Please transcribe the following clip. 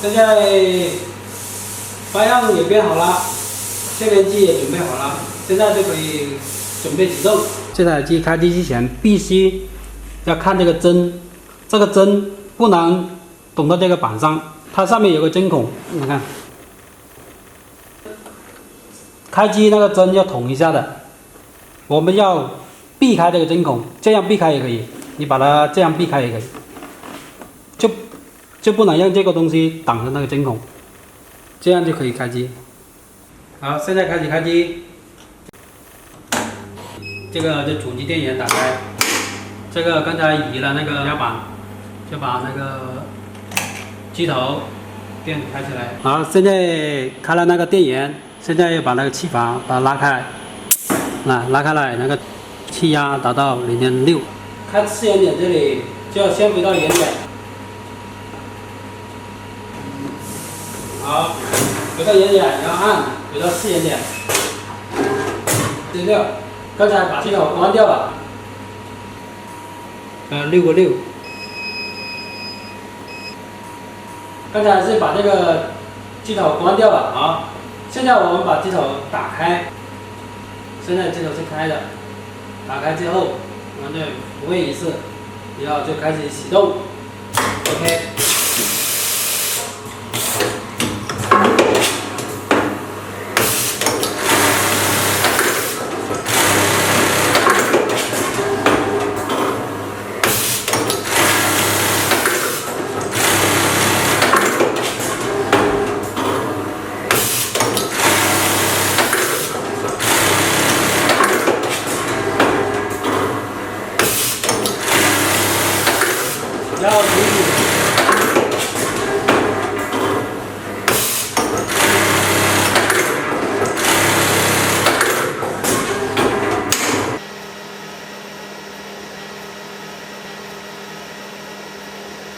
现在花样也编好了，切片机也准备好了，现在就可以准备启动。这台机开机之前必须要看这个针，这个针不能捅到这个板上，它上面有个针孔，你看，开机那个针要捅一下的，我们要避开这个针孔，这样避开也可以，你把它这样避开也可以，就不能让这个东西挡着那个针孔，这样就可以开机。好，现在开始开机。这个就主机电源打开，这个刚才移了那个压板，就把那个机头电开起来。好，现在开了那个电源，现在要把那个气阀把它拉开，拉开来，那个气压达到0.6。开试验点这里就要先回到原点。好，回到原点，然后按回到试验点。6，刚才把机头关掉了。6个6。刚才是把这个机头关掉了，好，现在我们把机头打开。现在机头是开的，打开之后，我们再复位一次，然后就开始启动。OK。要停止